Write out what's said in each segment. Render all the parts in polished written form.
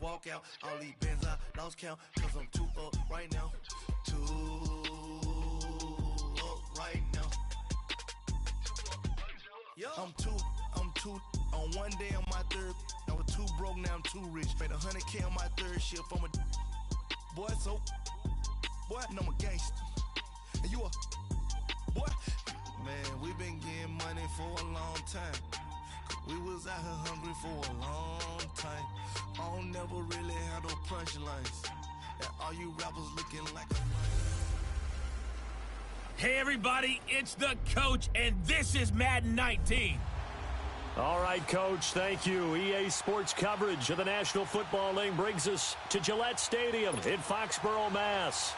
walk out. All these bands I lost count, cause I'm too up right now. Too up right now. I'm too on one day on my third. I was too broke, now I'm too rich. Made 100K on my third shift. I'm a boy, so boy, and I'm a gangster. And you a boy. Man, we been getting money for a long time. We was out here hungry for a long time. I don't never really have no punchlines. And all you rappers looking like a... Hey everybody, it's the coach, and this is Madden 19. All right, Coach, thank you. EA Sports coverage of the National Football League brings us to Gillette Stadium in Foxborough, Mass.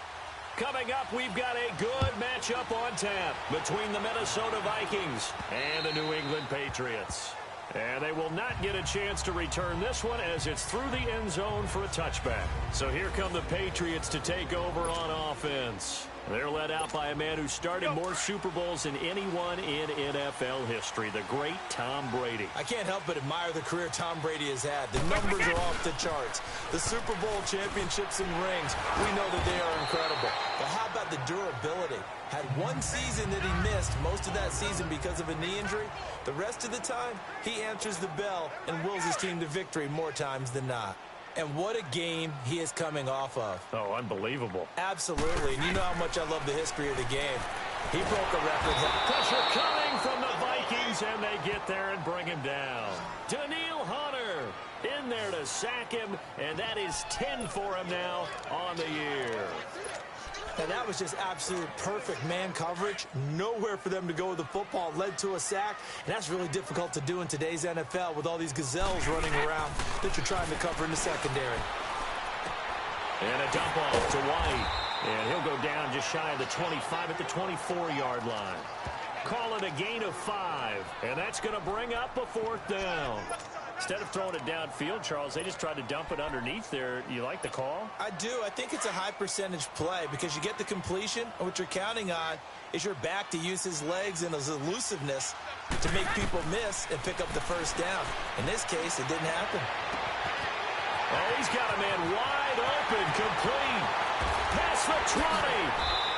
Coming up, we've got a good matchup on tap between the Minnesota Vikings and the New England Patriots. And they will not get a chance to return this one as it's through the end zone for a touchback. So here come the Patriots to take over on offense. They're led out by a man who started more Super Bowls than anyone in NFL history, the great Tom Brady. I can't help but admire the career Tom Brady has had. The numbers are off the charts. The Super Bowl championships and rings, we know that they are incredible. But how about the durability? Had one season that he missed, most of that season because of a knee injury. The rest of the time, he answers the bell and wills his team to victory more times than not. And what a game he is coming off of. Oh, unbelievable. Absolutely. And you know how much I love the history of the game. He broke a record. Pressure coming from the Vikings, and they get there and bring him down. Daniil Hunter in there to sack him, and that is 10 for him now on the year. And that was just absolute perfect man coverage. Nowhere for them to go with the football. Led to a sack. And that's really difficult to do in today's NFL with all these gazelles running around that you're trying to cover in the secondary. And a dump off to White. And he'll go down just shy of the 25 at the 24-yard line. Call it a gain of 5. And that's going to bring up a 4th down. Instead of throwing it downfield, Charles, they just tried to dump it underneath there. You like the call? I do. I think it's a high percentage play because you get the completion, and what you're counting on is your back to use his legs and his elusiveness to make people miss and pick up the first down. In this case, it didn't happen. Oh, he's got a man wide open, complete. Pass for 20.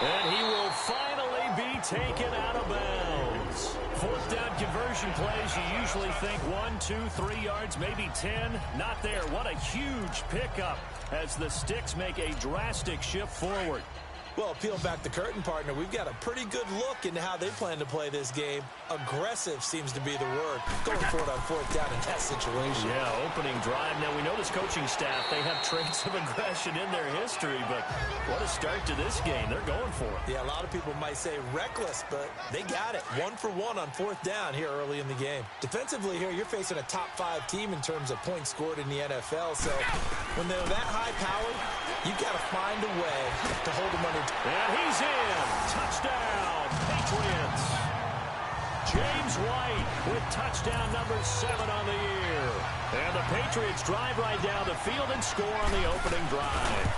And he will finally be taken out of bounds. 4th down conversion plays, you usually think 1, 2, 3 yards, maybe 10. Not there. What a huge pickup as the Sticks make a drastic shift forward. Well, peel back the curtain, partner. We've got a pretty good look into how they plan to play this game. Aggressive seems to be the word. Going for it on 4th down in that situation. Yeah, opening drive. Now, we know this coaching staff, they have traits of aggression in their history, but what a start to this game. They're going for it. Yeah, a lot of people might say reckless, but they got it. 1 for 1 on 4th down here early in the game. Defensively here, you're facing a top 5 team in terms of points scored in the NFL, so when they're that high-powered, you've got to find a way to hold them under. And he's in. Touchdown, Patriots. James White with touchdown number 7 on the year. And the Patriots drive right down the field and score on the opening drive.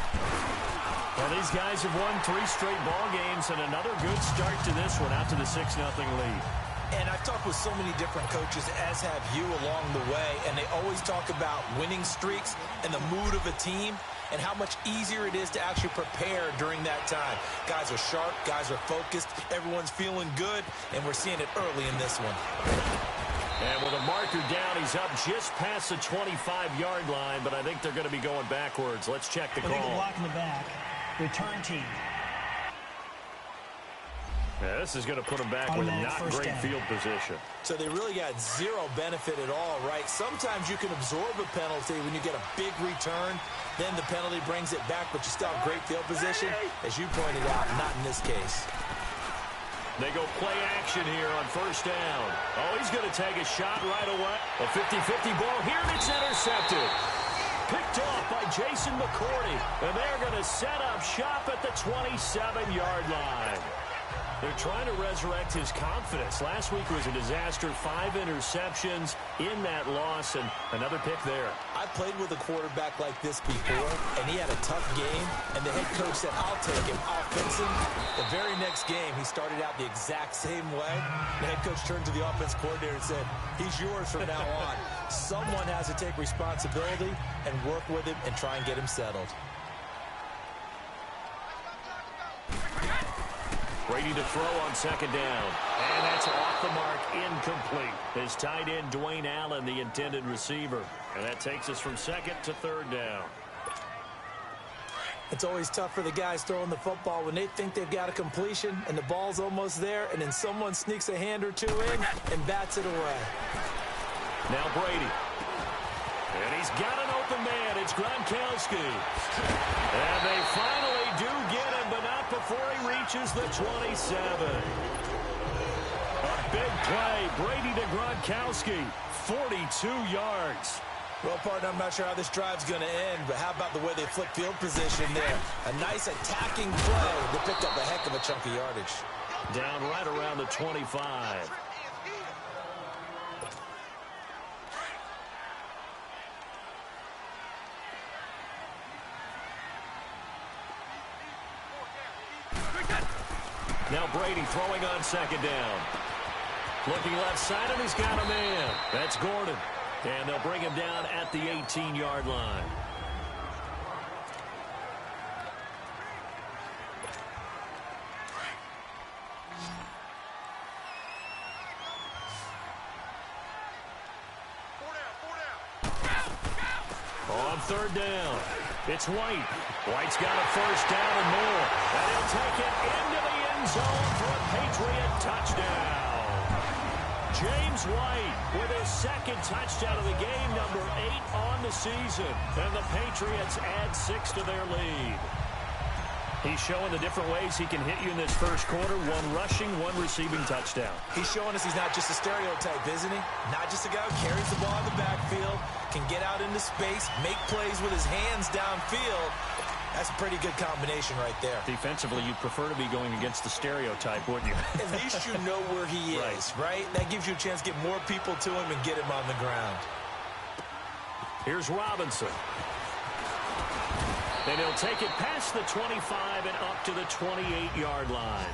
Well, these guys have won 3 straight ball games, and another good start to this one out to the 6-0 lead. And I've talked with so many different coaches, as have you along the way, and they always talk about winning streaks and the mood of a team and how much easier it is to actually prepare during that time. Guys are sharp, guys are focused, everyone's feeling good, and we're seeing it early in this one. And with a marker down, he's up just past the 25-yard line, but I think they're going to be going backwards. Let's check the call. Illegal block in the back. Return team. Yeah, this is going to put them back with not great field position. So they really got zero benefit at all, right? Sometimes you can absorb a penalty when you get a big return. Then the penalty brings it back, but you still have great field position. As you pointed out, not in this case. They go play action here on 1st down. Oh, he's going to take a shot right away. A 50-50 ball here, and it's intercepted. Picked off by Jason McCourty. And they're going to set up shop at the 27-yard line. They're trying to resurrect his confidence. Last week was a disaster. 5 interceptions in that loss, and another pick there. I played with a quarterback like this before, and he had a tough game, and the head coach said, I'll take him, I'll fix him. The very next game, he started out the exact same way. The head coach turned to the offense coordinator and said, he's yours from now on. Someone has to take responsibility and work with him and try and get him settled. Brady to throw on second down. And that's off the mark, incomplete. His tight end, Dwayne Allen, the intended receiver. And that takes us from second to third down. It's always tough for the guys throwing the football when they think they've got a completion and the ball's almost there, and then someone sneaks a hand or two in and bats it away. Now Brady. And he's got an open man. It's Gronkowski. And they finally do get him, but not before he reaches the 27. A big play. Brady to Gronkowski. 42 yards. Well, partner, I'm not sure how this drive's going to end, but how about the way they flip field position there? A nice attacking play that picked up a heck of a chunk of yardage. Down right around the 25. Now Brady throwing on second down. Looking left side, and he's got a man. That's Gordon. And they'll bring him down at the 18-yard line. On third down, it's White. White's got a first down and more. And he'll take it into the end zone for a Patriot touchdown. James White with his second touchdown of the game, number 8 on the season. And the Patriots add 6 to their lead. He's showing the different ways he can hit you in this first quarter. 1 rushing, 1 receiving touchdown. He's showing us he's not just a stereotype, isn't he? Not just a guy who carries the ball in the backfield, can get out into space, make plays with his hands downfield. That's a pretty good combination right there. Defensively, you'd prefer to be going against the stereotype, wouldn't you? At least you know where he is, right? That gives you a chance to get more people to him and get him on the ground. Here's Robinson. And he'll take it past the 25 and up to the 28-yard line.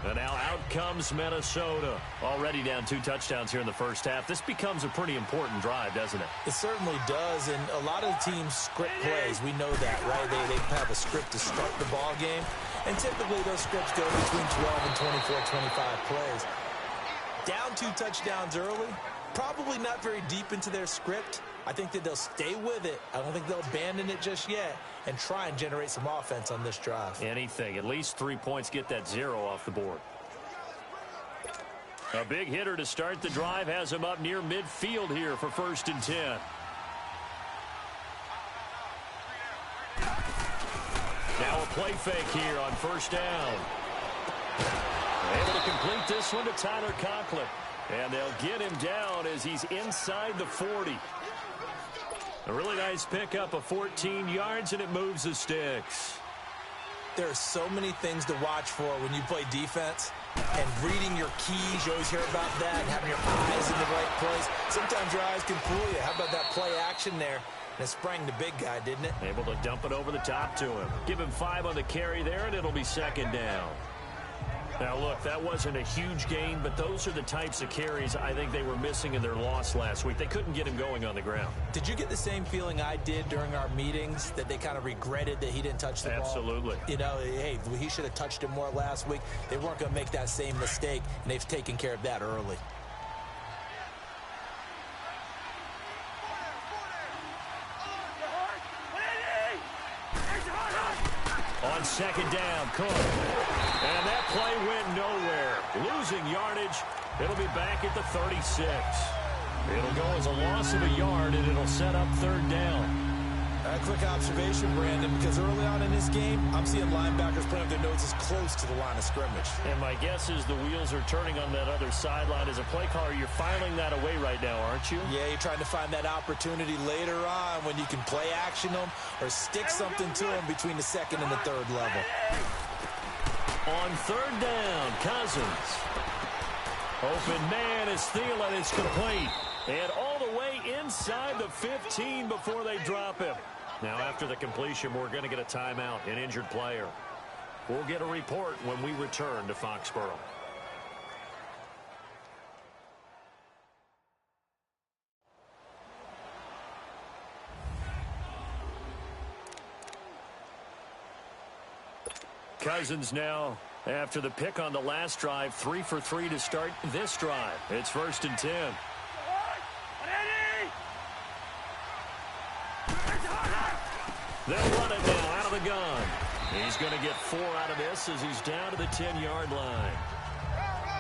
And now out comes Minnesota. Already down 2 touchdowns here in the first half. This becomes a pretty important drive, doesn't it? It certainly does, and a lot of teams script plays. We know that, right? They have a script to start the ball game, and typically those scripts go between 12 and 24, 25 plays. Down 2 touchdowns early, probably not very deep into their script. I think that they'll stay with it. I don't think they'll abandon it just yet and try and generate some offense on this drive. Anything. At least 3 points, get that 0 off the board. A big hitter to start the drive has him up near midfield here for 1st and 10. Now a play fake here on 1st down. Able to complete this one to Tyler Conklin. And they'll get him down as he's inside the 40. A really nice pickup of 14 yards, and it moves the sticks. There are so many things to watch for when you play defense. And reading your keys, you always hear about that, and having your eyes in the right place. Sometimes your eyes can fool you. How about that play action there? And it sprang the big guy, didn't it? Able to dump it over the top to him. Give him 5 on the carry there, and it'll be 2nd down. Now, look, that wasn't a huge gain, but those are the types of carries I think they were missing in their loss last week. They couldn't get him going on the ground. Did you get the same feeling I did during our meetings, that they kind of regretted that he didn't touch the ball? Absolutely. You know, hey, he should have touched it more last week. They weren't going to make that same mistake, and they've taken care of that early. On 2nd down, Cook. And that play went nowhere. Losing yardage. It'll be back at the 36. It'll go as a loss of a yard, and it'll set up 3rd down. A quick observation, Brandon, because early on in this game, I'm seeing linebackers putting up their noses close to the line of scrimmage. And my guess is the wheels are turning on that other sideline. As a play caller, you're filing that away right now, aren't you? Yeah, you're trying to find that opportunity later on when you can play action them or stick something to them between the second and the third level. On third down, Cousins. Open man is Thielen. It's complete. And all the way inside the 15 before they drop him. Now, after the completion, we're going to get a timeout, an injured player. We'll get a report when we return to Foxborough. Cousins now, after the pick on the last drive, 3 for 3 to start this drive. It's 1st and 10. They'll run it now out of the gun. He's going to get 4 out of this as he's down to the 10-yard line.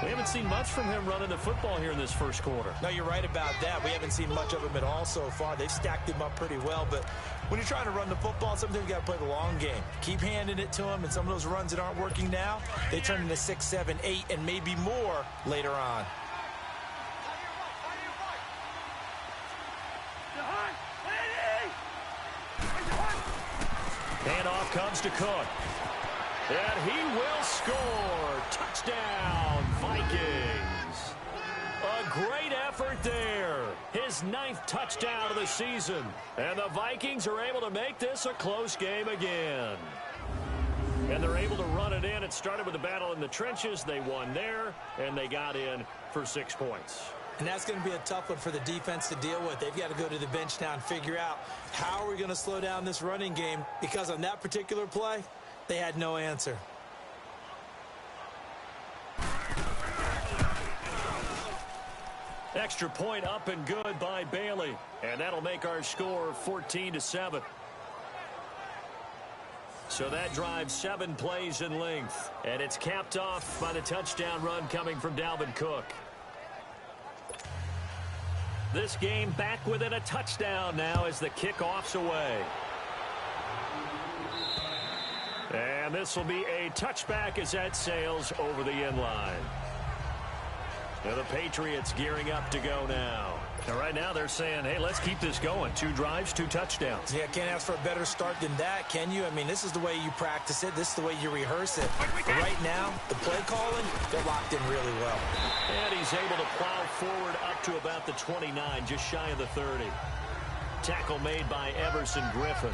We haven't seen much from him running the football here in this first quarter. No, you're right about that. We haven't seen much of him at all so far. They've stacked him up pretty well, but when you're trying to run the football, sometimes you got to play the long game. Keep handing it to him, and some of those runs that aren't working now, they turn into 6, 7, 8, and maybe more later on. Handoff comes to Cook. And he will score. Touchdown, Vikings. A great effort there. His 9th touchdown of the season. And the Vikings are able to make this a close game again. And they're able to run it in. It started with a battle in the trenches. They won there, and they got in for 6 points. And that's going to be a tough one for the defense to deal with. They've got to go to the bench now and figure out how are we going to slow down this running game, because on that particular play, they had no answer. Extra point up and good by Bailey. And that'll make our score 14-7. So that drives 7 plays in length. And it's capped off by the touchdown run coming from Dalvin Cook. This game back within a touchdown now as the kickoff's away. And this will be a touchback as that sails over the end line. Now the Patriots gearing up to go now. And right now they're saying, hey, let's keep this going. 2 drives, 2 touchdowns. Yeah, can't ask for a better start than that, can you? I mean, this is the way you practice it. This is the way you rehearse it. But right now, the play calling, they're locked in really well. And he's able to plow forward up to about the 29, just shy of the 30. Tackle made by Everson Griffin.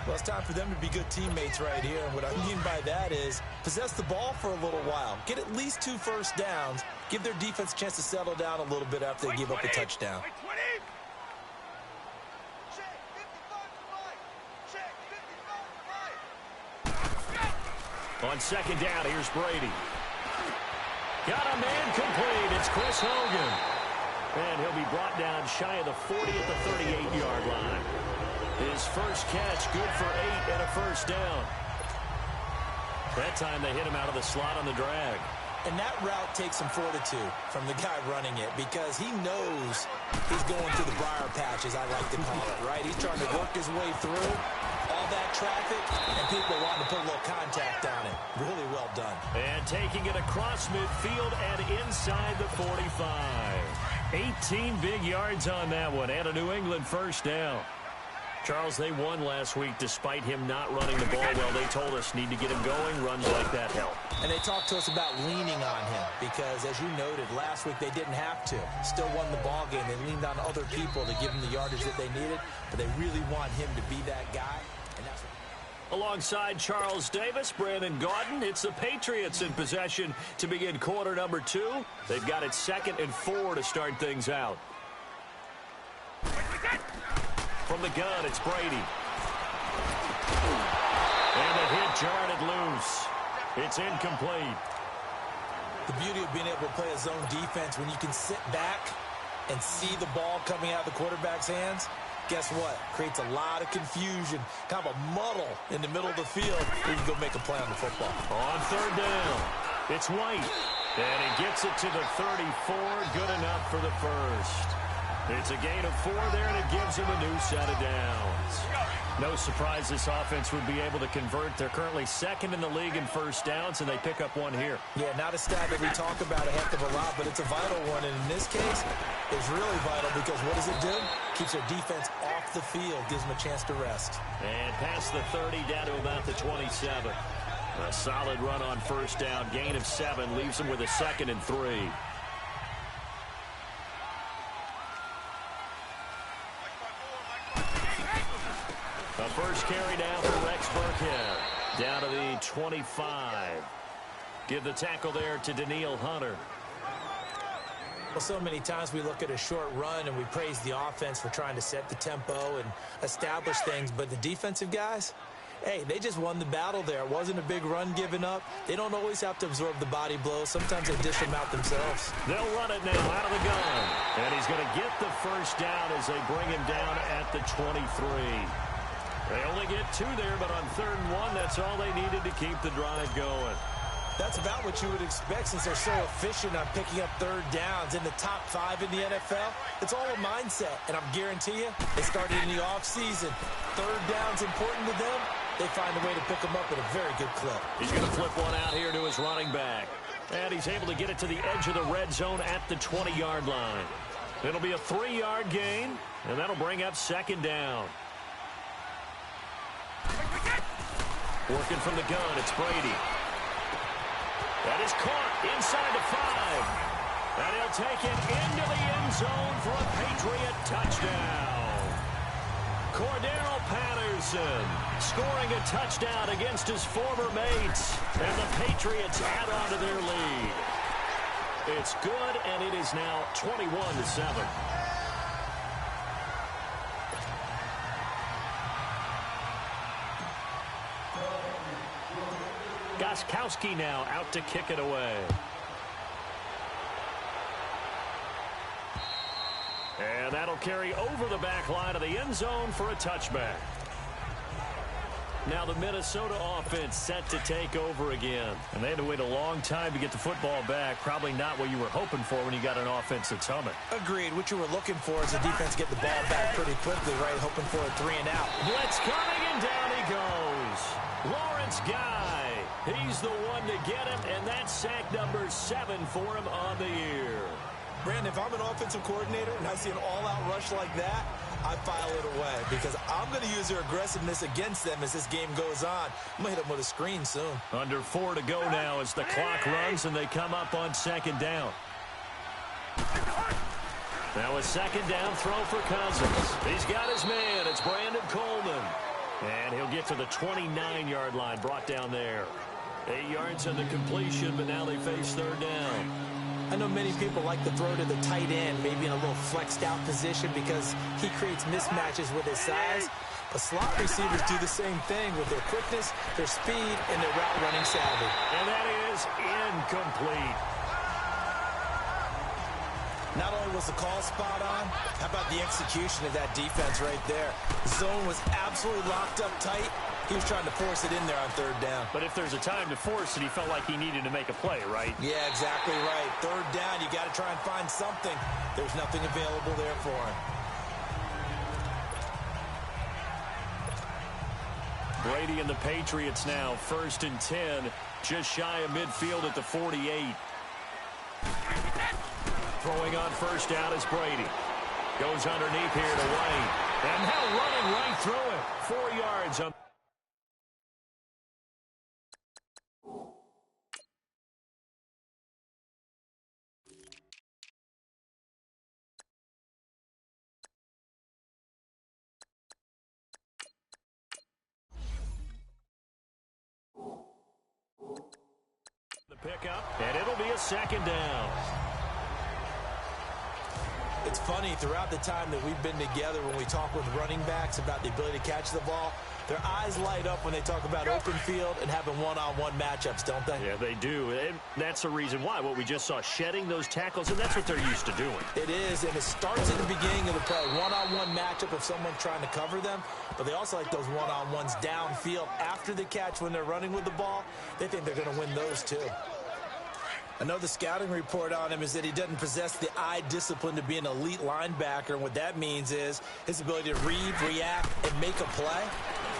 Well, it's time for them to be good teammates right here. And what I mean by that is possess the ball for a little while. Get at least 2 first downs. Give their defense a chance to settle down a little bit after they give up the touchdown. On 2nd down, here's Brady. Got a man complete. It's Chris Hogan. And he'll be brought down shy of the 40 at the 38-yard line. His first catch, good for 8 and a first down. That time they hit him out of the slot on the drag. And that route takes some fortitude from the guy running it, because he knows he's going through the briar patch, as I like to call it, right? He's trying to work his way through all that traffic, and people wanting to put a little contact on it. Really well done. And taking it across midfield and inside the 45. 18 big yards on that one, and a New England first down. Charles, they won last week despite him not running the ball well. They told us need to get him going. Runs like that help. And they talked to us about leaning on him because, as you noted, last week they didn't have to. Still won the ball game. They leaned on other people to give them the yardage that they needed, but they really want him to be that guy. And that's what... Alongside Charles Davis, Brandon Gaudin, it's the Patriots in possession to begin quarter number 2. They've got it 2nd and 4 to start things out. From the gun, it's Brady. And the hit jarred it loose. It's incomplete. The beauty of being able to play a zone defense, when you can sit back and see the ball coming out of the quarterback's hands, guess what? Creates a lot of confusion, kind of a muddle in the middle of the field. You can go make a play on the football. On 3rd down, it's White. And he gets it to the 34. Good enough for the first. It's a gain of 4 there, and it gives them a new set of downs. No surprise this offense would be able to convert. They're currently second in the league in first downs, and they pick up 1 here. Yeah, not a stat that we talk about a heck of a lot, but it's a vital one. And in this case, it's really vital because what does it do? Keeps their defense off the field, gives them a chance to rest. And past the 30, down to about the 27. A solid run on first down. Gain of 7 leaves them with a 2nd and 3. The first carry down for Rex Burkhead. Down to the 25. Give the tackle there to Daniil Hunter. Well, so many times we look at a short run and we praise the offense for trying to set the tempo and establish things. But the defensive guys, hey, they just won the battle there. It wasn't a big run given up. They don't always have to absorb the body blows. Sometimes they dish them out themselves. They'll run it now out of the gun. And he's going to get the first down as they bring him down at the 23. They only get 2 there, but on 3rd and 1, that's all they needed to keep the drive going. That's about what you would expect since they're so efficient on picking up 3rd downs in the top 5 in the NFL. It's all a mindset, and I'm guarantee you, it started in the offseason. 3rd down's important to them. They find a way to pick them up at a very good clip. He's going to flip one out here to his running back. And he's able to get it to the edge of the red zone at the 20-yard line. It'll be a 3-yard gain, and that'll bring up 2nd down. Working from the gun, it's Brady. That is caught inside the 5. And he'll take it into the end zone for a Patriot touchdown. Cordero Patterson scoring a touchdown against his former mates. And the Patriots add on to their lead. It's good, and it is now 21-7. Gostkowski now out to kick it away. And that'll carry over the back line of the end zone for a touchback. Now the Minnesota offense set to take over again. And they had to wait a long time to get the football back. Probably not what you were hoping for when you got an offense that's humming. Agreed. What you were looking for is the defense get the ball back pretty quickly, right? Hoping for a 3 and out. Blitz coming, and down he goes. Lawrence Guy. He's the one to get him, and that's sack number 7 for him on the year. Brandon, if I'm an offensive coordinator and I see an all-out rush like that, I file it away because I'm going to use their aggressiveness against them as this game goes on. I'm going to hit them with a screen soon. Under 4 to go now as the clock runs and they come up on 2nd down. Now a 2nd down throw for Cousins. He's got his man. It's Brandon Coleman. And he'll get to the 29-yard line, brought down there. 8 yards on the completion, but now they face 3rd down. I know many people like to throw to the tight end, maybe in a little flexed out position because he creates mismatches with his size. But slot receivers do the same thing with their quickness, their speed, and their route running savvy. And that is incomplete. Not only was the call spot on, how about the execution of that defense right there? The zone was absolutely locked up tight. He was trying to force it in there on 3rd down. But if there's a time to force it, he felt like he needed to make a play, right? Yeah, exactly right. 3rd down, you got to try and find something. There's nothing available there for him. Brady and the Patriots now 1st and 10, just shy of midfield at the 48. Throwing on 1st down is Brady. Goes underneath here to Wayne. And now running right through it. 4 yards on. The pickup, and it'll be a 2nd down. It's funny, throughout the time that we've been together, when we talk with running backs about the ability to catch the ball, their eyes light up when they talk about open field and having one-on-one matchups, don't they? Yeah, they do. And that's the reason why. What we just saw, shedding those tackles, and that's what they're used to doing. It is, and it starts at the beginning of the play. One-on-one matchup of someone trying to cover them, but they also like those one-on-ones downfield after the catch when they're running with the ball. They think they're going to win those too. Another scouting report on him is that he doesn't possess the eye discipline to be an elite linebacker. And what that means is his ability to read, react, and make a play.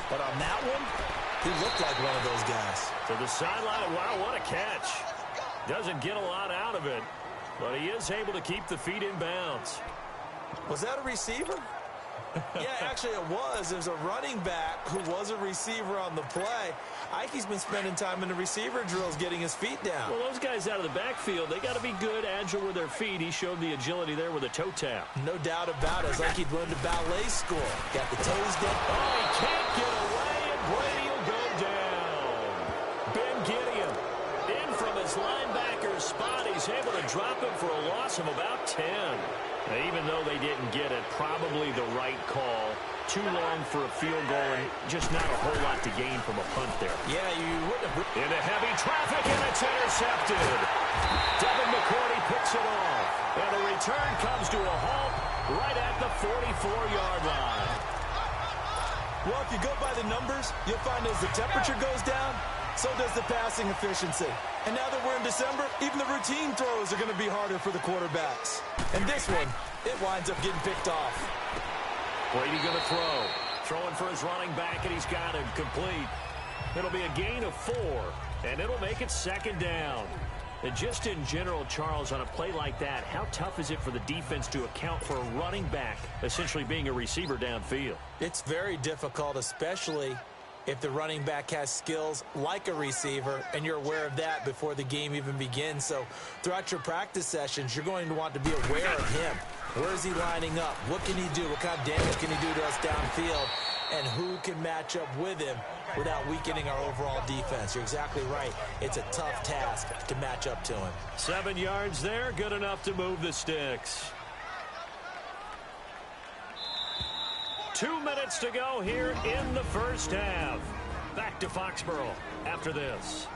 But on that one, he looked like one of those guys. To the sideline. Wow, what a catch. Doesn't get a lot out of it, but he is able to keep the feet in bounds. Was that a receiver? Yeah, actually it was. There's a running back who was a receiver on the play. Ike's been spending time in the receiver drills getting his feet down. Well, those guys out of the backfield, they got to be good, agile with their feet. He showed the agility there with a toe tap. No doubt about it. It's like he'd learned to ballet school. Got the toes down. Oh, he can't get away, and Brady will go down. Ben Gideon in from his linebacker's spot. He's able to drop him for a loss of about 10. Now, even though they didn't get it, probably the right call. Too long for a field goal and just not a whole lot to gain from a punt there. Yeah, you wouldn't have... Into heavy traffic, and it's intercepted. Devin McCourty picks it off. And the return comes to a halt right at the 44-yard line. Well, if you go by the numbers, you'll find as the temperature goes down, so does the passing efficiency. And now that we're in December, even the routine throws are going to be harder for the quarterbacks. And this one, it winds up getting picked off. Brady going to throw. Throwing for his running back, and he's got him complete. It'll be a gain of 4, and it'll make it second down. And just in general, Charles, on a play like that, how tough is it for the defense to account for a running back essentially being a receiver downfield? It's very difficult, especially if the running back has skills like a receiver, and you're aware of that before the game even begins. So throughout your practice sessions, you're going to want to be aware of him. Where is he lining up? What can he do? What kind of damage can he do to us downfield? And who can match up with him without weakening our overall defense? You're exactly right. It's a tough task to match up to him. 7 yards there, good enough to move the sticks. 2 minutes to go here in the first half. Back to Foxborough after this.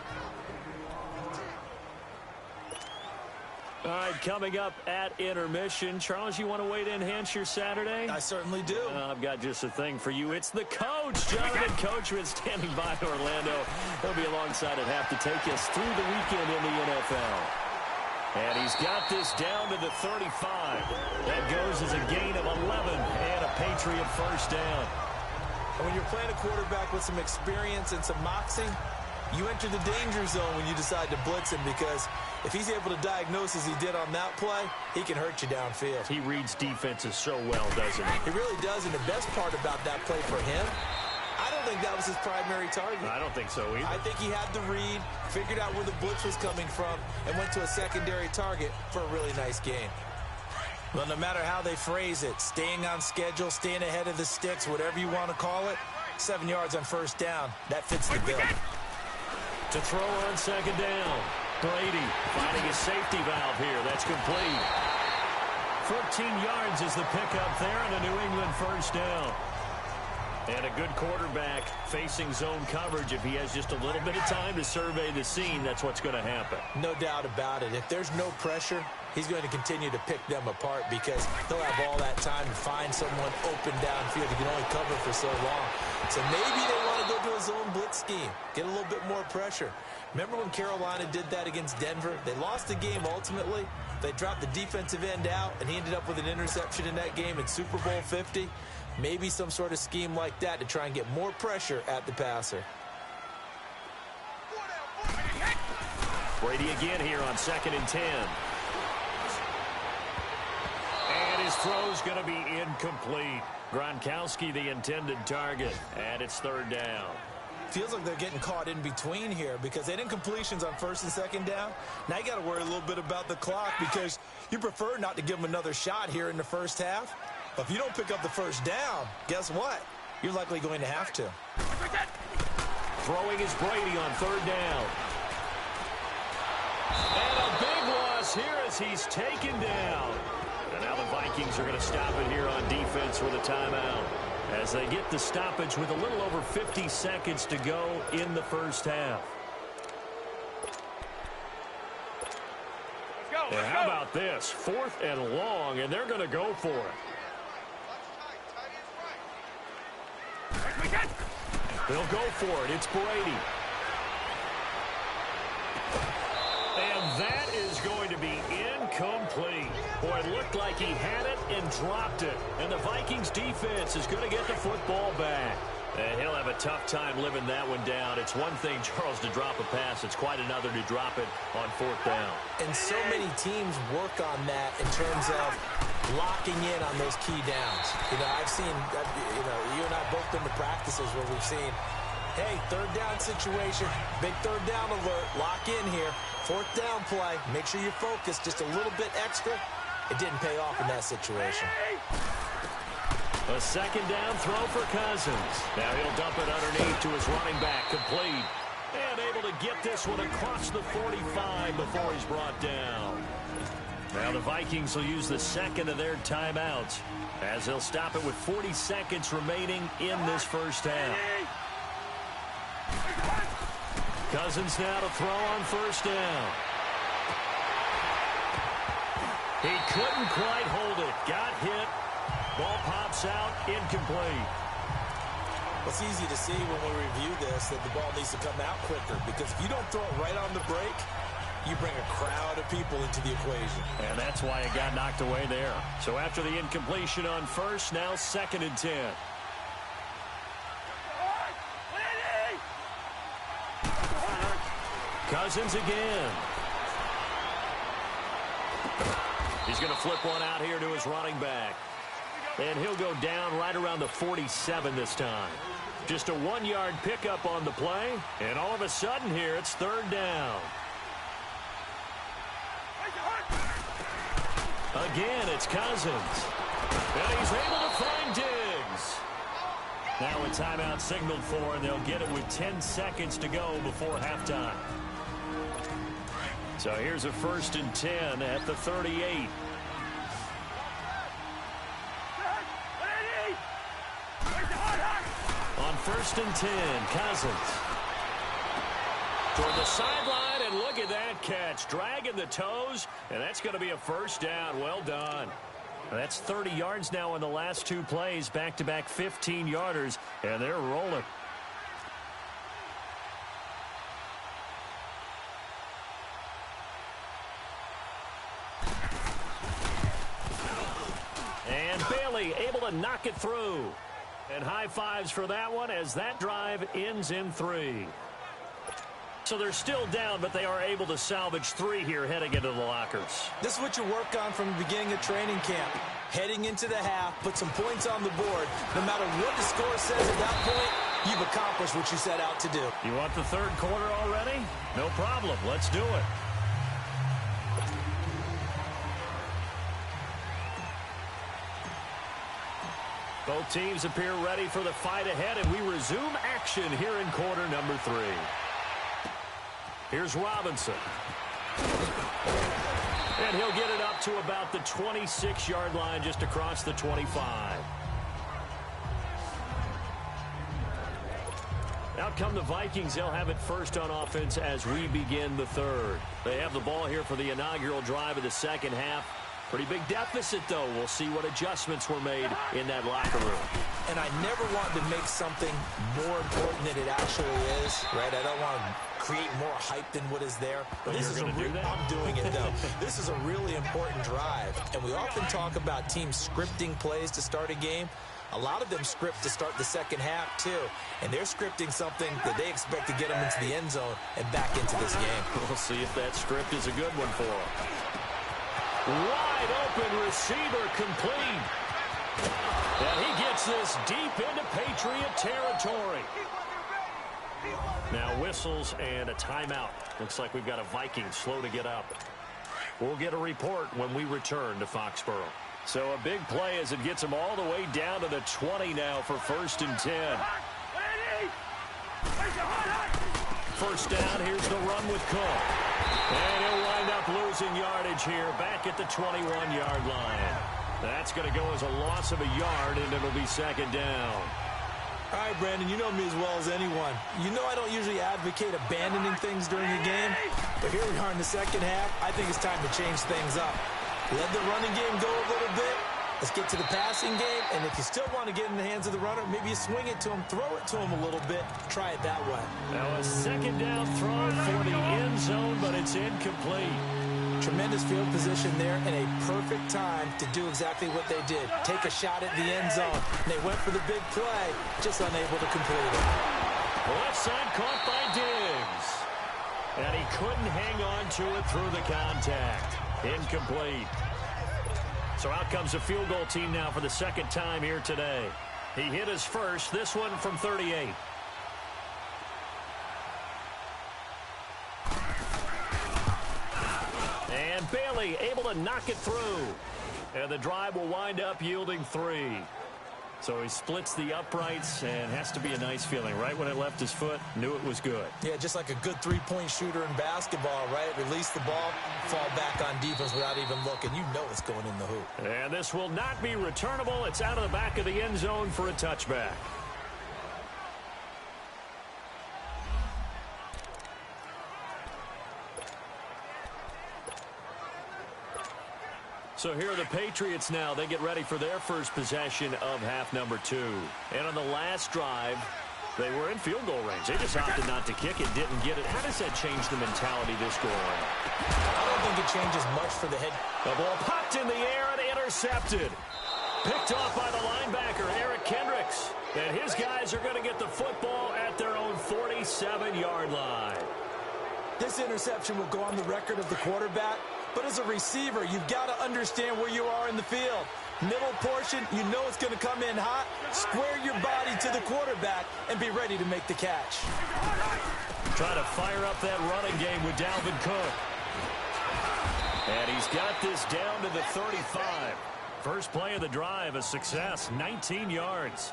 All right, coming up at intermission. Charles, you want to wait to enhance your Saturday? I certainly do. I've got just a thing for you. It's the coach, Jonathan Coachman, standing by Orlando. He'll be alongside at half to take us through the weekend in the NFL. And he's got this down to the 35. That goes as a gain of 11 and a Patriot first down. And when you're playing a quarterback with some experience and some moxie, you enter the danger zone when you decide to blitz him, because if he's able to diagnose as he did on that play, he can hurt you downfield. He reads defenses so well, doesn't he? He really does, and the best part about that play for him, I don't think that was his primary target. I don't think so either. I think he had the read, figured out where the blitz was coming from, and went to a secondary target for a really nice gain. Well, no matter how they phrase it, staying on schedule, staying ahead of the sticks, whatever you want to call it, 7 yards on first down, that fits the bill. To throw on second down. Brady finding his safety valve here. That's complete. 14 yards is the pickup there on a New England first down. And a good quarterback facing zone coverage. If he has just a little bit of time to survey the scene, that's what's going to happen. No doubt about it. If there's no pressure, he's going to continue to pick them apart, because he'll have all that time to find someone open downfield. He can only cover for so long. So maybe they want to go to a zone blitz scheme, get a little bit more pressure. Remember when Carolina did that against Denver? They lost the game ultimately. They dropped the defensive end out, and he ended up with an interception in that game in Super Bowl 50. Maybe some sort of scheme like that to try and get more pressure at the passer. Brady again here on 2nd and 10. And his throw's going to be incomplete. Gronkowski the intended target, and it's 3rd down. Feels like they're getting caught in between here, because they didn't completions on 1st and 2nd down. Now you got to worry a little bit about the clock, because you prefer not to give them another shot here in the first half. But if you don't pick up the first down, guess what? You're likely going to have to. Throwing is Brady on 3rd down. And a big loss here as he's taken down. And now the Vikings are going to stop it here on defense with a timeout, as they get the stoppage with a little over 50 seconds to go in the first half. And how about this? 4th and long, and they're going to go for it. They'll go for it. It's Brady. And that Boy, it looked like he had it and dropped it. And the Vikings defense is going to get the football back. And he'll have a tough time living that one down. It's one thing, Charles, to drop a pass. It's quite another to drop it on fourth down. And so many teams work on that in terms of locking in on those key downs. I've seen, you and I both been to practices where we've seen, hey, third down situation, big third down alert, lock in here. Fourth down play, make sure you're focused just a little bit extra. It didn't pay off in that situation. A second down throw for Cousins. Now he'll dump it underneath to his running back, complete. And able to get this one across the 45 before he's brought down. Now the Vikings will use the second of their timeouts as they'll stop it with 40 seconds remaining in this first half. Cousins now to throw on first down. He couldn't quite hold it. Got hit. Ball pops out. Incomplete. It's easy to see when we review this that the ball needs to come out quicker, because if you don't throw it right on the break, you bring a crowd of people into the equation. And that's why it got knocked away there. So after the incompletion on first, now 2nd and 10. Cousins again. He's going to flip one out here to his running back. And he'll go down right around the 47 this time. Just a 1-yard pickup on the play. And all of a sudden here, it's third down. Again, it's Cousins. And he's able to find Diggs. Now a timeout signaled for, and they'll get it with 10 seconds to go before halftime. So here's a 1st and 10 at the 38. On 1st and 10, Cousins. Toward the sideline, and look at that catch. Dragging the toes, and that's going to be a first down. Well done. That's 30 yards now in the last 2 plays. Back-to-back 15-yarders, and they're rolling. And Bailey able to knock it through. And high fives for that one as that drive ends in 3. So they're still down, but they are able to salvage 3 here heading into the lockers. This is what you work on from the beginning of training camp. Heading into the half, put some points on the board. No matter what the score says at that point, you've accomplished what you set out to do. You want the third quarter already? No problem. Let's do it. Both teams appear ready for the fight ahead, and we resume action here in quarter number 3. Here's Robinson. And he'll get it up to about the 26-yard line, just across the 25. Out come the Vikings. They'll have it first on offense as we begin the third. They have the ball here for the inaugural drive of the second half. Pretty big deficit, though. We'll see what adjustments were made in that locker room. And I never want to make something more important than it actually is, right? I don't want to create more hype than what is there. But this is I'm doing it, though. This is a really important drive. And we often talk about teams scripting plays to start a game. A lot of them script to start the second half, too. And they're scripting something that they expect to get them into the end zone and back into this game. We'll see if that script is a good one for them. Wide open receiver, complete. And he gets this deep into Patriot territory. Now whistles and a timeout. Looks like we've got a Viking slow to get up. We'll get a report when we return to Foxborough. So a big play as it gets him all the way down to the 20 now for 1st and 10. First down, here's the run with Cook. And he'll wind up losing yardage here back at the 21-yard line. That's going to go as a loss of a yard, and it'll be second down. All right, Brandon, you know me as well as anyone. You know I don't usually advocate abandoning things during the game, but here we are in the second half. I think it's time to change things up. Let the running game go a little bit. Let's get to the passing game, and if you still want to get in the hands of the runner, maybe you swing it to him, throw it to him a little bit, try it that way. Now a second down throw for the end zone, but it's incomplete. Tremendous field position there and a perfect time to do exactly what they did. Take a shot at the end zone. They went for the big play, just unable to complete it. Left side caught by Diggs. And he couldn't hang on to it through the contact. Incomplete. So out comes a field goal team now for the second time here today. He hit his first, this one from 38. And Bailey able to knock it through. And the drive will wind up yielding 3. So he splits the uprights and has to be a nice feeling. Right when it left his foot, knew it was good. Yeah, just like a good three-point shooter in basketball, right? Release the ball, fall back on defense without even looking. You know it's going in the hoop. And this will not be returnable. It's out of the back of the end zone for a touchback. So here are the Patriots now. They get ready for their first possession of half number 2. And on the last drive, they were in field goal range. They just opted not to kick it, didn't get it. How does that change the mentality this go on? I don't think it changes much for the head. The ball popped in the air and intercepted. Picked off by the linebacker, Eric Kendricks. And his guys are going to get the football at their own 47-yard line. This interception will go on the record of the quarterback. But as a receiver, you've got to understand where you are in the field. Middle portion, you know it's going to come in hot. Square your body to the quarterback and be ready to make the catch. Try to fire up that running game with Dalvin Cook. And he's got this down to the 35. First play of the drive, a success, 19 yards.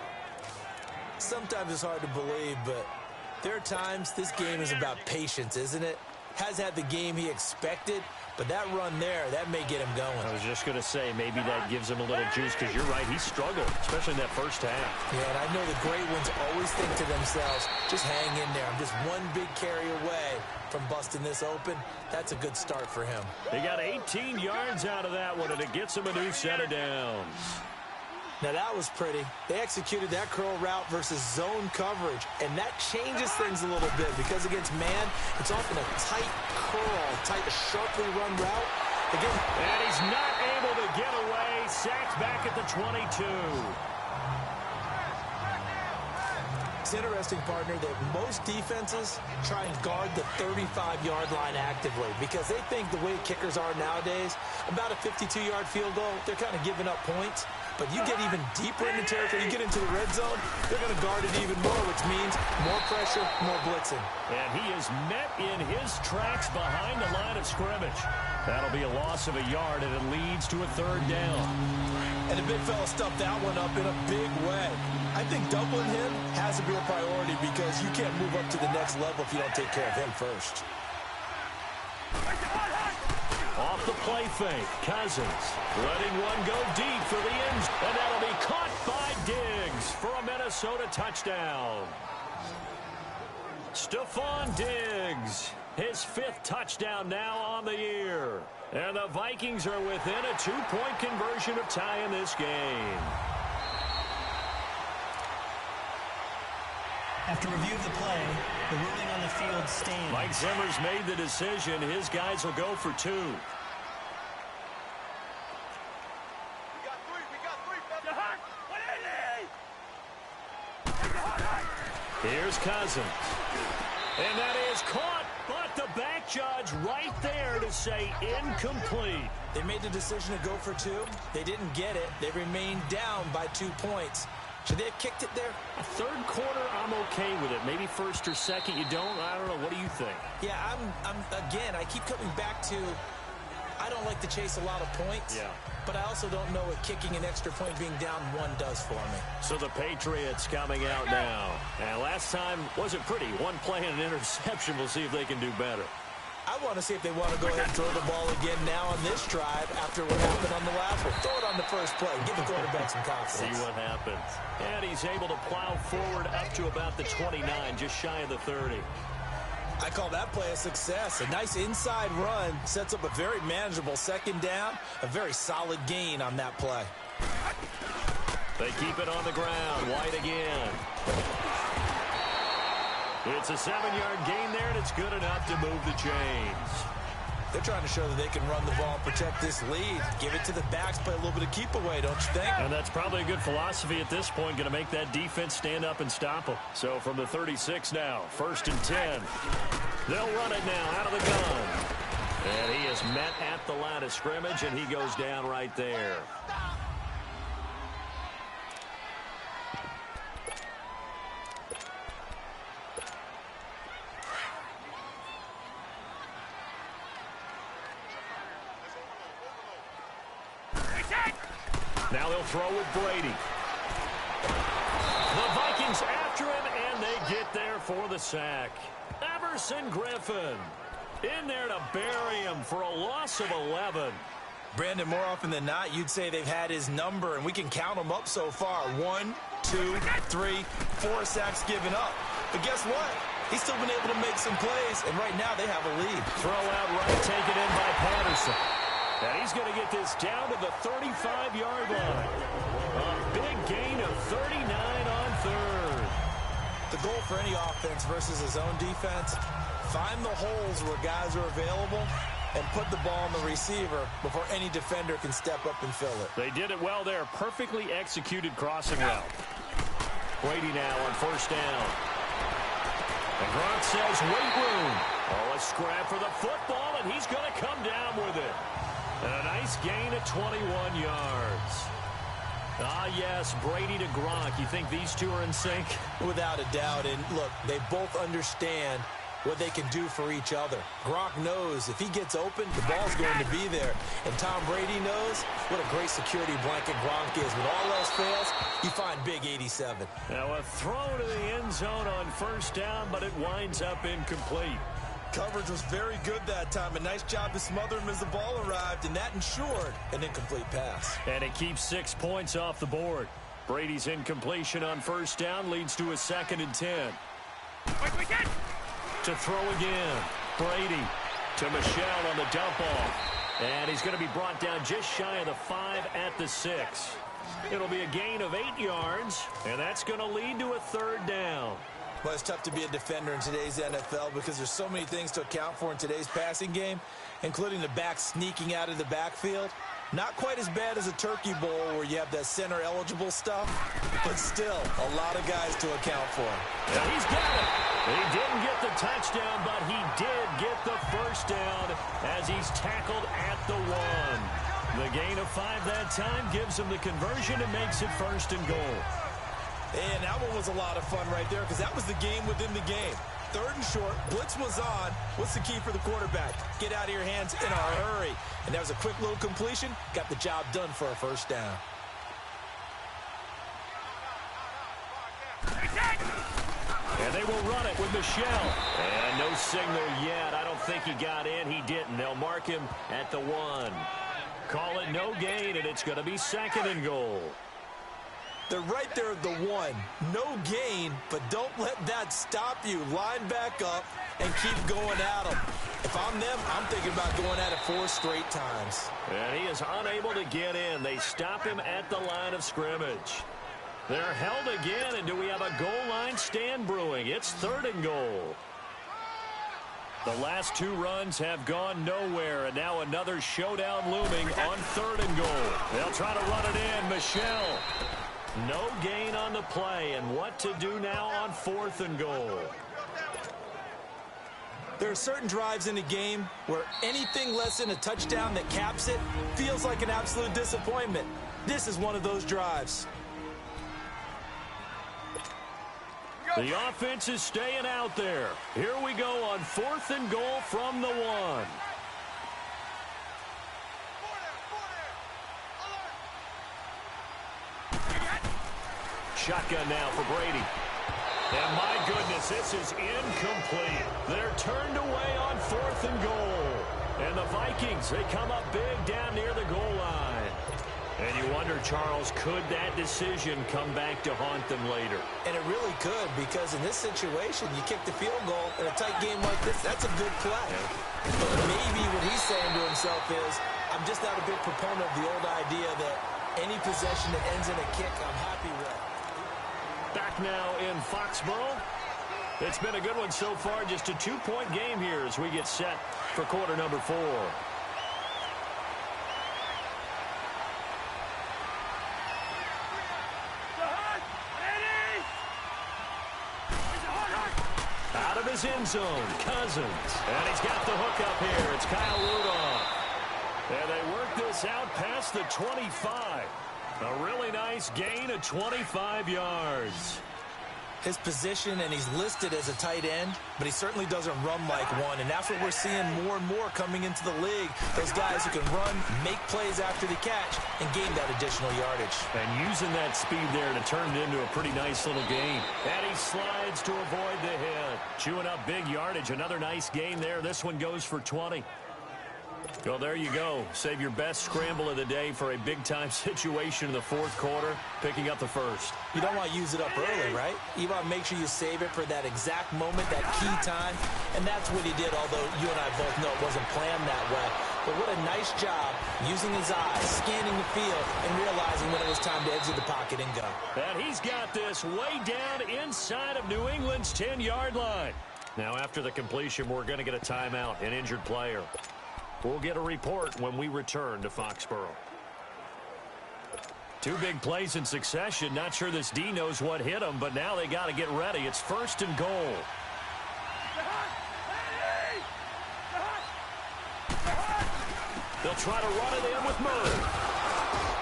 Sometimes it's hard to believe, but there are times this game is about patience, isn't it? Has had the game he expected, but that run there, that may get him going. I was just going to say, maybe that gives him a little juice, because you're right, he struggled, especially in that first half. Yeah, and I know the great ones always think to themselves, just hang in there. I'm just one big carry away from busting this open. That's a good start for him. He got 18 yards out of that one, and it gets him a new set of downs. Now that was pretty. They executed that curl route versus zone coverage, and that changes things a little bit because against man, it's often a tight curl, sharply run route. Again, and he's not able to get away. Sacked back at the 22. It's interesting, partner, that most defenses try and guard the 35-yard line actively because they think the way kickers are nowadays, about a 52-yard field goal, they're kind of giving up points. But you get even deeper in the territory, you get into the red zone, they're going to guard it even more, which means more pressure, more blitzing. And he is met in his tracks behind the line of scrimmage. That'll be a loss of a yard, and it leads to a third down. And the big fella stuffed that one up in a big way. I think doubling him has to be a priority because you can't move up to the next level if you don't take care of him first. Off the play fake, Cousins letting one go deep for the end, and that'll be caught by Diggs for a Minnesota touchdown. Stephon Diggs, his 5th touchdown now on the year. And the Vikings are within a 2-point conversion of tying this game. After review of the play, the ruling on the field stands. Mike Zimmer's made the decision. His guys will go for 2. Here's Cousins. And that is caught, but the back judge right there to say incomplete. They made the decision to go for 2. They didn't get it. They remained down by 2 points. Should they have kicked it there? A third quarter, I'm okay with it. Maybe first or second, you don't. I don't know. What do you think? Yeah, again, I keep coming back to I don't like to chase a lot of points. Yeah. But I also don't know what kicking an extra point being down 1 does for me. So the Patriots coming out now. And last time wasn't pretty. 1 play and an interception. We'll see if they can do better. I want to see if they want to go ahead and throw the ball again now on this drive after what happened on the last one. Throw it on the first play. Give the quarterback some confidence. See what happens. And he's able to plow forward up to about the 29, just shy of the 30. I call that play a success. A nice inside run sets up a very manageable second down. A very solid gain on that play. They keep it on the ground. White again. It's a 7-yard gain there, and it's good enough to move the chains. They're trying to show that they can run the ball and protect this lead. Give it to the backs, play a little bit of keep away, don't you think? And that's probably a good philosophy at this point, going to make that defense stand up and stop them. So from the 36 now, 1st and 10. They'll run it now out of the gun. And he is met at the line of scrimmage, and he goes down right there. Now they'll throw with Brady. The Vikings after him, and they get there for the sack. Everson Griffin in there to bury him for a loss of 11. Brandon, more often than not, you'd say they've had his number, and we can count them up so far. 1, 2, 3, 4 sacks given up. But guess what? He's still been able to make some plays, and right now they have a lead. Throw out right, taken in by Patterson. And he's going to get this down to the 35-yard line. A big gain of 39 on 3rd. The goal for any offense versus his own defense, find the holes where guys are available and put the ball on the receiver before any defender can step up and fill it. They did it well there. Perfectly executed crossing route. Brady now on 1st down. And Gronk says wait room. Oh, a scrap for the football, and he's going to come down with it. And a nice gain of 21 yards. Ah, yes, Brady to Gronk. You think these two are in sync? Without a doubt. And look, they both understand what they can do for each other. Gronk knows if he gets open, the ball's going to be there. And Tom Brady knows what a great security blanket Gronk is. When all else fails, you find big 87. Now a throw to the end zone on 1st down, but it winds up incomplete. Coverage was very good that time. A nice job to smother him as the ball arrived, and that ensured an incomplete pass. And it keeps 6 points off the board. Brady's incompletion on 1st down leads to a 2nd and 10. To throw again. Brady to Michelle on the dump off. And he's going to be brought down just shy of the 5 at the 6. It'll be a gain of 8 yards, and that's going to lead to a 3rd down. Well, it's tough to be a defender in today's NFL because there's so many things to account for in today's passing game, including the back sneaking out of the backfield. Not quite as bad as a turkey bowl where you have that center-eligible stuff, but still a lot of guys to account for. Yeah, he's got it. He didn't get the touchdown, but he did get the 1st down as he's tackled at the 1. The gain of 5 that time gives him the conversion and makes it 1st and goal. And that one was a lot of fun right there because that was the game within the game. 3rd and short, blitz was on. What's the key for the quarterback? Get out of your hands in a hurry. And that was a quick little completion. Got the job done for a 1st down. And they will run it with Michelle. And no signal yet. I don't think he got in. He didn't. They'll mark him at the 1. Call it no gain, and it's going to be 2nd and goal. They're right there at the 1. No gain, but don't let that stop you. Line back up and keep going at them. If I'm them, I'm thinking about going at it 4 straight times. And he is unable to get in. They stop him at the line of scrimmage. They're held again, and do we have a goal line stand brewing? It's 3rd and goal. The last 2 runs have gone nowhere, and now another showdown looming on 3rd and goal. They'll try to run it in. Michelle. No gain on the play, and what to do now on 4th and goal. There are certain drives in a game where anything less than a touchdown that caps it feels like an absolute disappointment. This is one of those drives. The offense is staying out there. Here we go on 4th and goal from the 1. Shotgun now for Brady. And my goodness, this is incomplete. They're turned away on 4th and goal. And the Vikings, they come up big down near the goal line. And you wonder, Charles, could that decision come back to haunt them later? And it really could, because in this situation, you kick the field goal in a tight game like this, that's a good play. But maybe what he's saying to himself is, I'm just not a big proponent of the old idea that any possession that ends in a kick, I'm happy with. Back now in Foxborough. It's been a good one so far. Just a 2-point game here as we get set for quarter number 4. Out of his end zone, Cousins. And he's got the hook up here. It's Kyle Rudolph. And they work this out past the 25. A really nice gain of 25 yards. His position, and he's listed as a tight end, but he certainly doesn't run like one, and that's what we're seeing more and more coming into the league. Those guys who can run, make plays after the catch, and gain that additional yardage. And using that speed there to turn it into a pretty nice little gain. And he slides to avoid the hit. Chewing up big yardage. Another nice gain there. This one goes for 20. Well, there you go. Save your best scramble of the day for a big-time situation in the fourth quarter, picking up the first. You don't want to use it up early, right? You want to make sure you save it for that exact moment, that key time, and that's what he did, although you and I both know it wasn't planned that way. But what a nice job using his eyes, scanning the field, and realizing when it was time to exit the pocket and go. And he's got this way down inside of New England's 10-yard line. Now, after the completion, we're going to get a timeout, an injured player. We'll get a report when we return to Foxborough. 2 big plays in succession. Not sure this D knows what hit him, but now they got to get ready. It's 1st and goal. They'll try to run it in with Murray.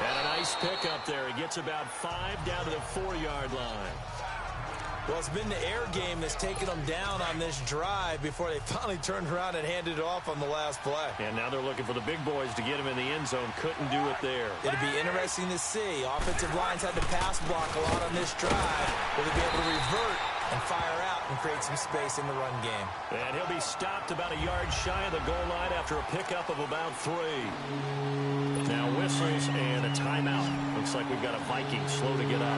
And a nice pickup there. He gets about 5 down to the 4-yard line. Well, it's been the air game that's taken them down on this drive before they finally turned around and handed it off on the last play. And now they're looking for the big boys to get him in the end zone. Couldn't do it there. It'll be interesting to see. Offensive lines had to pass block a lot on this drive. Will they be able to revert and fire out and create some space in the run game? And he'll be stopped about a yard shy of the goal line after a pickup of about 3. Now whistles and a timeout. Looks like we've got a Vikings slow to get up.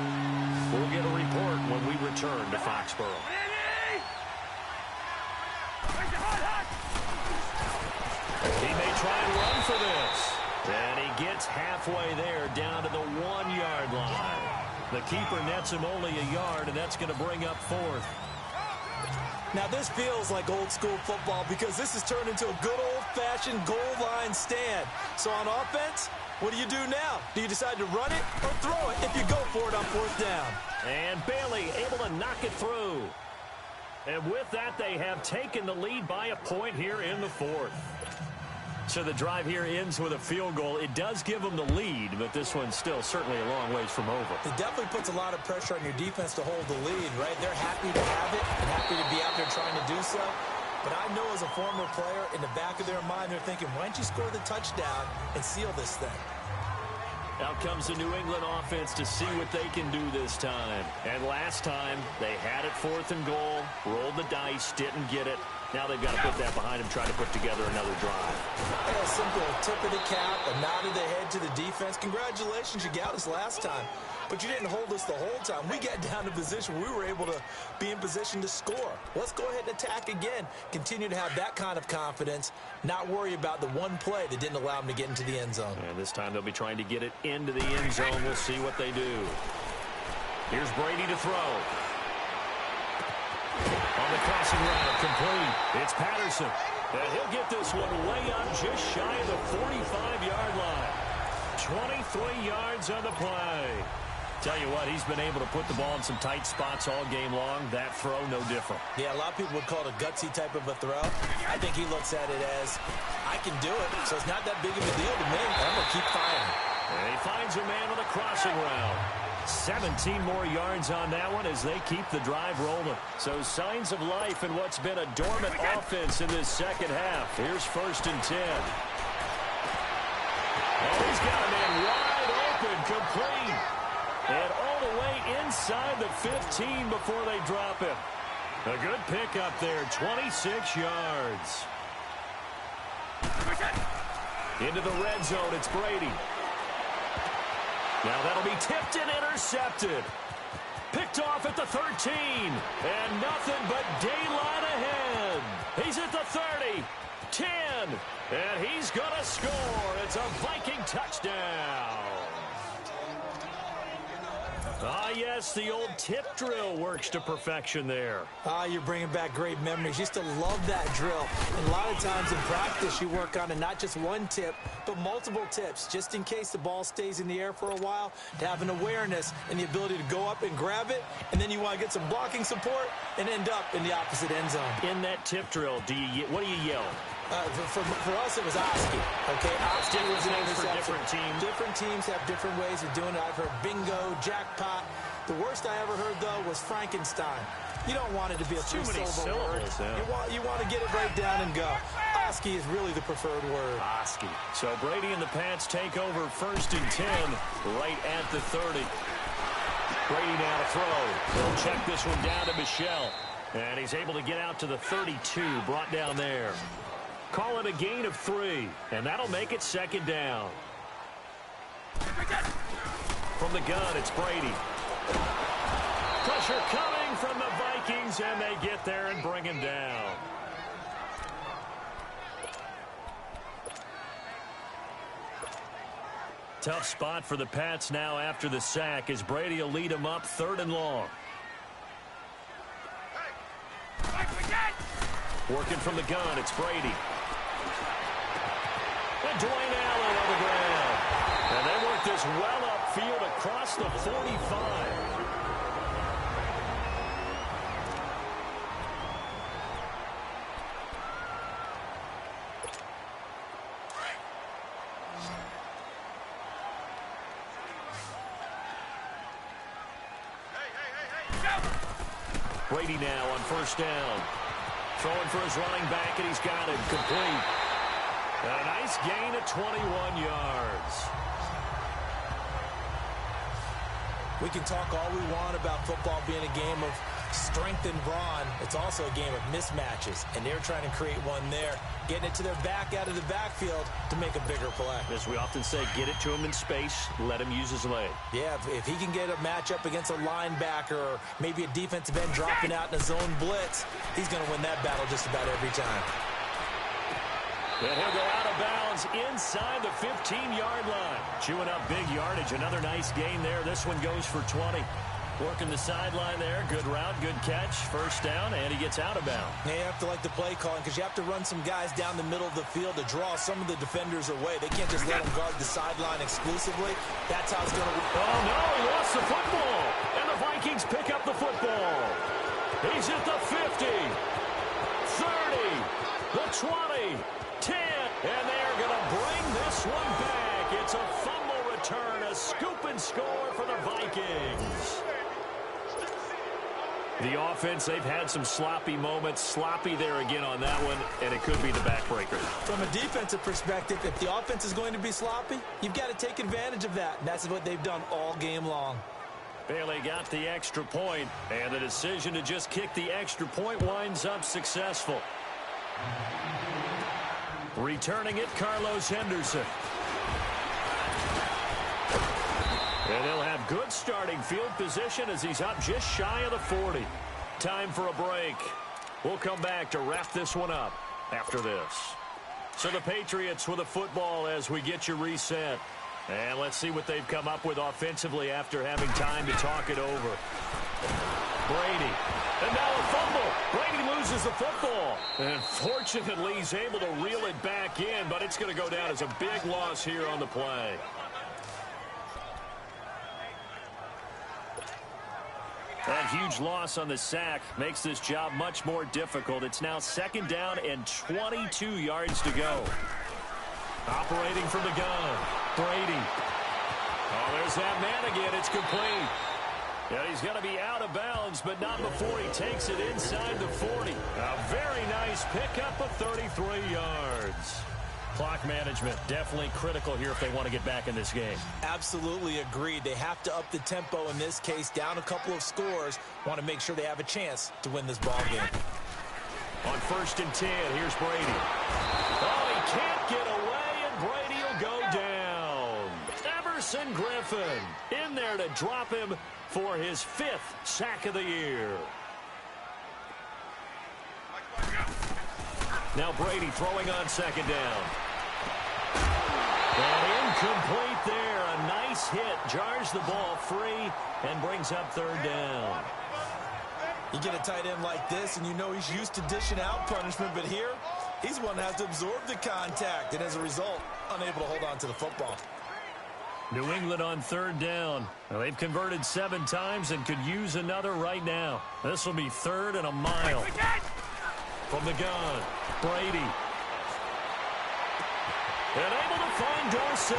We'll get a report when we return to Foxborough. He may try and run for this. And he gets halfway there down to the 1-yard line. The keeper nets him only a yard, and that's going to bring up 4th. Now, this feels like old-school football because this has turned into a good old-fashioned goal line stand. So on offense, what do you do now? Do you decide to run it or throw it if you go for it on 4th down? And Bailey able to knock it through. And with that, they have taken the lead by a point here in the 4th. So the drive here ends with a field goal. It does give them the lead, but this one's still certainly a long ways from over. It definitely puts a lot of pressure on your defense to hold the lead, right? They're happy to have it and happy to be out there trying to do so. But I know as a former player, in the back of their mind, they're thinking, why don't you score the touchdown and seal this thing? Out comes the New England offense to see what they can do this time. And last time, they had it 4th and goal, rolled the dice, didn't get it. Now they've got to put that behind them, try to put together another drive. A simple tip of the cap, a nod of the head to the defense. Congratulations, you got us last time. But you didn't hold us the whole time. We got down to position where we were able to be in position to score. Let's go ahead and attack again. Continue to have that kind of confidence, not worry about the one play that didn't allow them to get into the end zone. And this time they'll be trying to get it into the end zone. We'll see what they do. Here's Brady to throw. On the crossing route, complete. It's Patterson. And he'll get this one way up just shy of the 45-yard line. 23 yards on the play. Tell you what, he's been able to put the ball in some tight spots all game long. That throw, no different. Yeah, a lot of people would call it a gutsy type of a throw. I think he looks at it as, I can do it, so it's not that big of a deal to me. I'm going to keep firing. And he finds a man on the crossing route. 17 more yards on that one as they keep the drive rolling. So signs of life in what's been a dormant offense in this second half. Here's 1st and 10. Oh, he's got a man wide open, complete. And all the way inside the 15 before they drop him. A good pickup there, 26 yards. Into the red zone, it's Brady. Now that'll be tipped and intercepted. Picked off at the 13. And nothing but daylight ahead. He's at the 30. 10. And he's going to score. It's a Viking touchdown. Ah, yes, the old tip drill works to perfection there. You're bringing back great memories. Used to love that drill. And a lot of times in practice, you work on it, not just one tip, but multiple tips, just in case the ball stays in the air for a while, to have an awareness and the ability to go up and grab it, and then you want to get some blocking support and end up in the opposite end zone. In that tip drill, what do you yell? For us, it was Oski. Okay, Oski was an interception. For different teams. Different teams have different ways of doing it. I've heard bingo, jackpot. The worst I ever heard, though, was Frankenstein. You don't want it to be a three-syllable word. Yeah. You want to get it right down and go. Oski is really the preferred word. Oski. So Brady and the Pats take over 1st and 10 right at the 30. Brady now to throw. He'll check this one down to Michel. And he's able to get out to the 32, brought down there. Call it a gain of 3, and that'll make it 2nd down. From the gun, it's Brady. Pressure coming from the Vikings, and they get there and bring him down. Tough spot for the Pats now after the sack as Brady will lead them up 3rd and long. Working from the gun, it's Brady. And Dwayne Allen on the ground. And they work this well upfield across the 45. Brady now on 1st down. Throwing for his running back, and he's got him complete. A nice gain of 21 yards. We can talk all we want about football being a game of strength and brawn. It's also a game of mismatches, and they're trying to create one there, getting it to their back out of the backfield to make a bigger play. As we often say, get it to him in space, let him use his leg. Yeah, if he can get a matchup against a linebacker or maybe a defensive end dropping out in a zone blitz, he's going to win that battle just about every time. And he'll go out of bounds inside the 15-yard line. Chewing up big yardage. Another nice gain there. This one goes for 20. Working the sideline there. Good route, good catch. 1st down, and he gets out of bounds. Yeah, you have to like the play calling because you have to run some guys down the middle of the field to draw some of the defenders away. They can't just let them guard the sideline exclusively. That's how it's going to work. Oh, no, he lost the football. And the Vikings pick up the football. He's at the 50, 30, the 20, 10, and they're going to bring this one back. It's a fumble return, a scoop and score for the Vikings. The offense, they've had some sloppy moments. Sloppy there again on that one, and it could be the backbreaker. From a defensive perspective, if the offense is going to be sloppy, you've got to take advantage of that, and that's what they've done all game long. Bailey got the extra point, and the decision to just kick the extra point winds up successful. Returning it, Carlos Henderson. And he'll have good starting field position as he's up just shy of the 40. Time for a break. We'll come back to wrap this one up after this. So the Patriots with a football as we get you reset. And let's see what they've come up with offensively after having time to talk it over. Brady. And now a fumble. Brady loses the football. And fortunately, he's able to reel it back in, but it's going to go down as a big loss here on the play. That huge loss on the sack makes this job much more difficult. It's now 2nd down and 22 yards to go. Operating from the gun, Brady. Oh, there's that man again. It's complete. Yeah, he's going to be out of bounds, but not before he takes it inside the 40. A very nice pickup of 33 yards. Clock management definitely critical here if they want to get back in this game. Absolutely agreed. They have to up the tempo in this case, down a couple of scores. Want to make sure they have a chance to win this ball game. On 1st and 10, here's Brady. Oh, he can't get away, and Brady will go down. Everson Griffin in there to drop him for his 5th sack of the year. Now Brady throwing on 2nd down. And incomplete there. A nice base hit jars the ball free and brings up third down. You get a tight end like this, and you know he's used to dishing out punishment, but here, he's one that has to absorb the contact, and as a result, unable to hold on to the football. New England on third down. Well, they've converted 7 times and could use another right now. This will be 3rd and a mile. From the gun, Brady. And able to find Dorsett.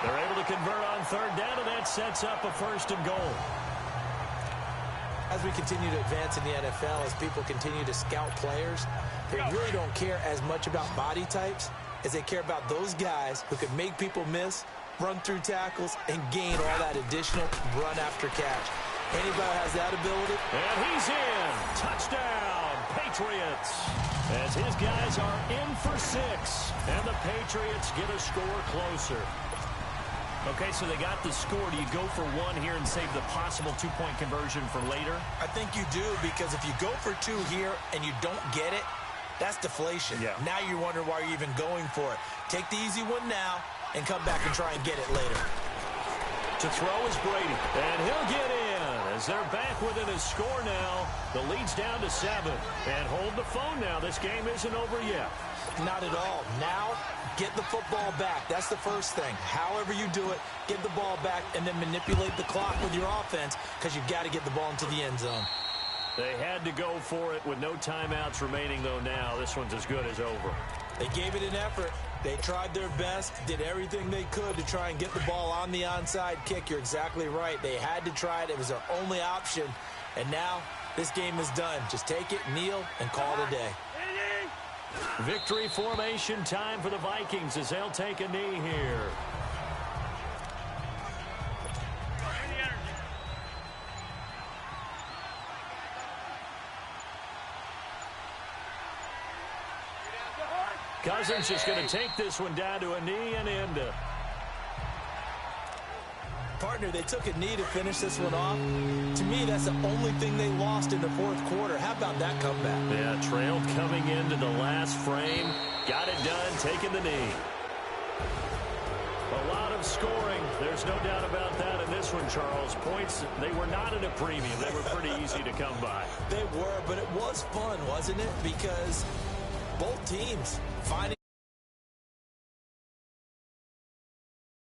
They're able to convert on third down, and that sets up a 1st and goal. As we continue to advance in the NFL, as people continue to scout players, they really don't care as much about body types as they care about those guys who can make people miss, run through tackles, and gain all that additional run after catch. Anybody has that ability? And he's in. Touchdown, Patriots. As his guys are in for 6, and the Patriots get a score closer. Okay, so they got the score. Do you go for 1 here and save the possible 2-point conversion for later? I think you do, because if you go for 2 here and you don't get it, that's deflation. Yeah. Now you wonder why you're even going for it. Take the easy one now and come back and try and get it later. To throw is Brady, and he'll get in as they're back within a score now. The lead's down to 7. And hold the phone now. This game isn't over yet. Not at all. Now, get the football back. That's the first thing. However you do it, get the ball back and then manipulate the clock with your offense, because you've got to get the ball into the end zone. They had to go for it with no timeouts remaining, though. Now this one's as good as over. They gave it an effort. They tried their best, did everything they could to try and get the ball on the onside kick. You're exactly right. They had to try it. It was their only option. And now this game is done. Just take it, kneel, and call it a day. Victory formation time for the Vikings as they'll take a knee here. Cousins just going to take this one down to a knee and into. Partner, they took a knee to finish this one off. To me, that's the only thing they lost in the 4th quarter. How about that comeback? Yeah, trailed coming into the last frame. Got it done, taking the knee. A lot of scoring. There's no doubt about that in this one, Charles. Points, they were not at a premium. They were pretty easy to come by. They were, but it was fun, wasn't it? Because both teams finding